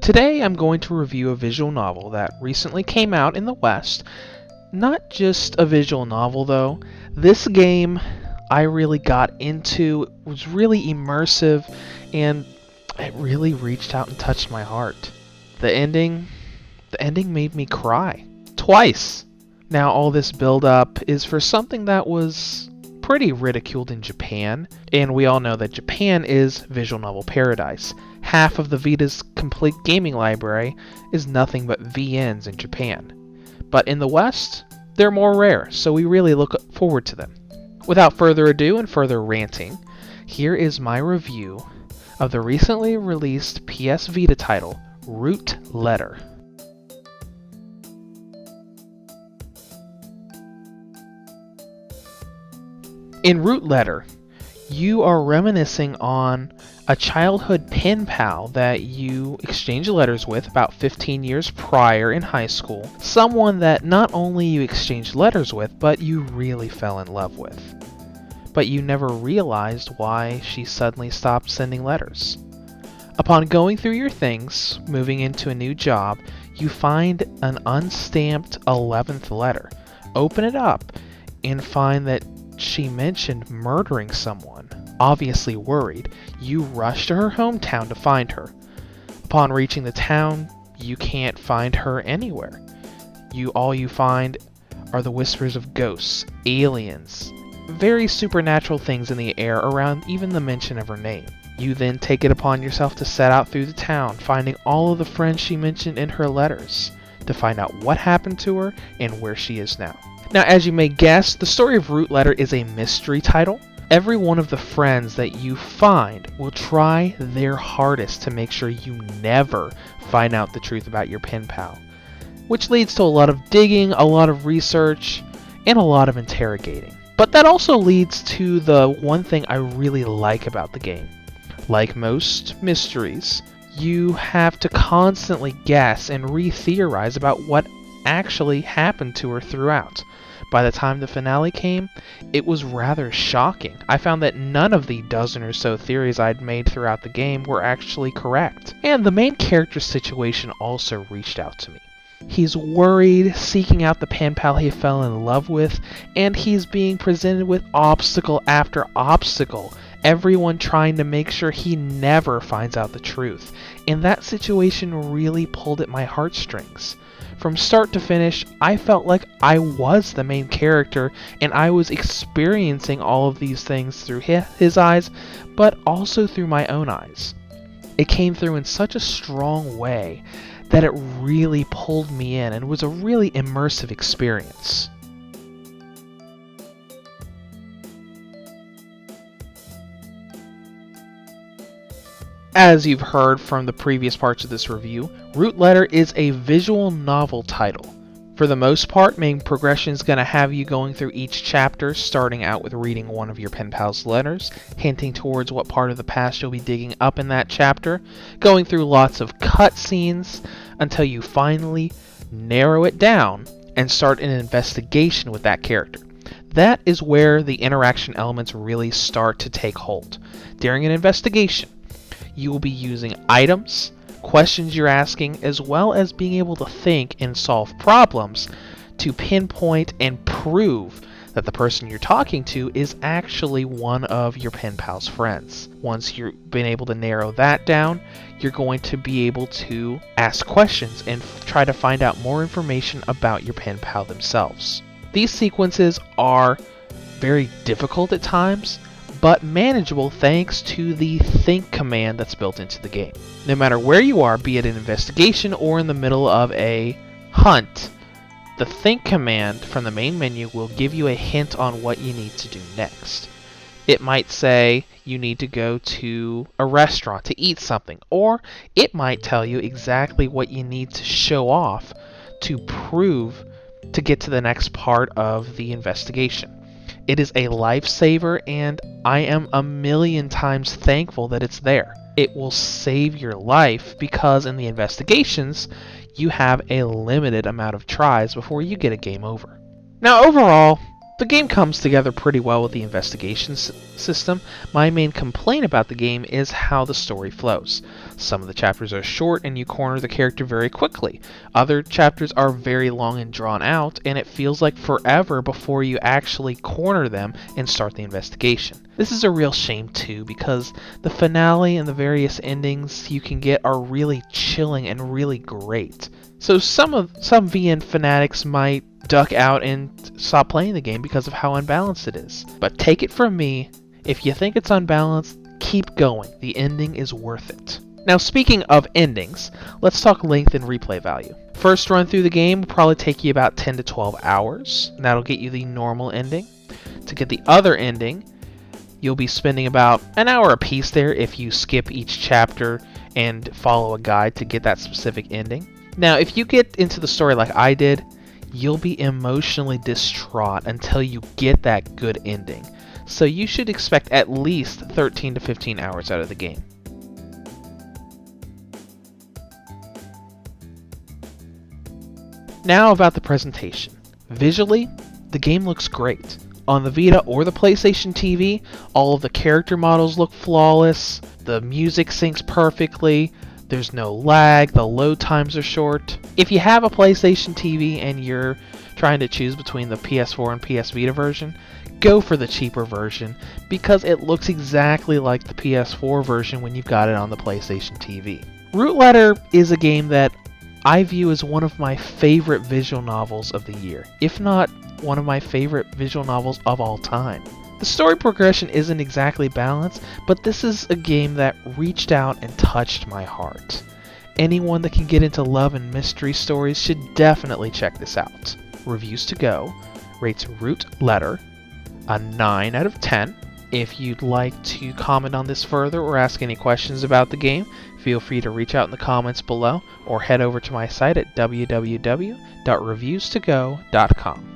Today I'm going to review a visual novel that recently came out in the West. Not just a visual novel though. This game I really got into, it was really immersive, and it really reached out and touched my heart. The ending made me cry. Twice! Now all this build up is for something that was pretty ridiculed in Japan, and we all know that Japan is visual novel paradise. Half of the Vita's complete gaming library is nothing but VNs in Japan. But in the West, they're more rare, so we really look forward to them. Without further ado and further ranting, here is my review of the recently released PS Vita title, Root Letter. In Root Letter, you are reminiscing on a childhood pen pal that you exchanged letters with about 15 years prior in high school. Someone that not only you exchanged letters with, but you really fell in love with. But you never realized why she suddenly stopped sending letters. Upon going through your things, moving into a new job, you find an unstamped 11th letter. Open it up and find that she mentioned murdering someone. Obviously worried, you rush to her hometown to find her. Upon reaching the town, you can't find her anywhere. All you find are the whispers of ghosts, aliens, very supernatural things in the air around even the mention of her name. You then take it upon yourself to set out through the town, finding all of the friends she mentioned in her letters, to find out what happened to her and where she is now. Now, as you may guess, the story of Root Letter is a mystery title. Every one of the friends that you find will try their hardest to make sure you never find out the truth about your pen pal, which leads to a lot of digging, a lot of research, and a lot of interrogating. But that also leads to the one thing I really like about the game. Like most mysteries, you have to constantly guess and re-theorize about what actually happened to her throughout. By the time the finale came, it was rather shocking. I found that none of the dozen or so theories I'd made throughout the game were actually correct. And the main character's situation also reached out to me. He's worried, seeking out the pen pal he fell in love with, and he's being presented with obstacle after obstacle, everyone trying to make sure he never finds out the truth. And that situation really pulled at my heartstrings. From start to finish, I felt like I was the main character, and I was experiencing all of these things through his eyes, but also through my own eyes. It came through in such a strong way that it really pulled me in and was a really immersive experience. As you've heard from the previous parts of this review, Root Letter is a visual novel title. For the most part, main progression is going to have you going through each chapter, starting out with reading one of your pen pal's letters, hinting towards what part of the past you'll be digging up in that chapter, going through lots of cutscenes until you finally narrow it down and start an investigation with that character. That is where the interaction elements really start to take hold. During an investigation, you will be using items, questions you're asking, as well as being able to think and solve problems to pinpoint and prove that the person you're talking to is actually one of your pen pal's friends. Once you've been able to narrow that down, you're going to be able to ask questions and try to find out more information about your pen pal themselves. These sequences are very difficult at times, but manageable thanks to the think command that's built into the game. No matter where you are, be it an investigation or in the middle of a hunt, the think command from the main menu will give you a hint on what you need to do next. It might say you need to go to a restaurant to eat something, or it might tell you exactly what you need to show off to prove to get to the next part of the investigation. It is a lifesaver, and I am a million times thankful that it's there. It will save your life because in the investigations, you have a limited amount of tries before you get a game over. Now overall, The game comes together pretty well with the investigation system. My main complaint about the game is how the story flows. Some of the chapters are short and you corner the character very quickly. Other chapters are very long and drawn out, and it feels like forever before you actually corner them and start the investigation. This is a real shame too, because the finale and the various endings you can get are really chilling and really great. So some VN fanatics might duck out and stop playing the game because of how unbalanced it is. But take it from me, if you think it's unbalanced, keep going. The ending is worth it. Now, speaking of endings, let's talk length and replay value. First run through the game will probably take you about 10 to 12 hours, and that'll get you the normal ending. To get the other ending, you'll be spending about an hour a piece there if you skip each chapter and follow a guide to get that specific ending. Now, if you get into the story like I did, you'll be emotionally distraught until you get that good ending. So you should expect at least 13 to 15 hours out of the game. Now about the presentation. Visually, the game looks great. On the Vita or the PlayStation TV, all of the character models look flawless, the music syncs perfectly, there's no lag, the load times are short. If you have a PlayStation TV and you're trying to choose between the PS4 and PS Vita version, go for the cheaper version because it looks exactly like the PS4 version when you've got it on the PlayStation TV. Root Letter is a game that I view as one of my favorite visual novels of the year, if not one of my favorite visual novels of all time. The story progression isn't exactly balanced, but this is a game that reached out and touched my heart. Anyone that can get into love and mystery stories should definitely check this out. Reviews to Go rates Root Letter a 9 out of 10. If you'd like to comment on this further or ask any questions about the game, feel free to reach out in the comments below or head over to my site at www.reviewstogo.com.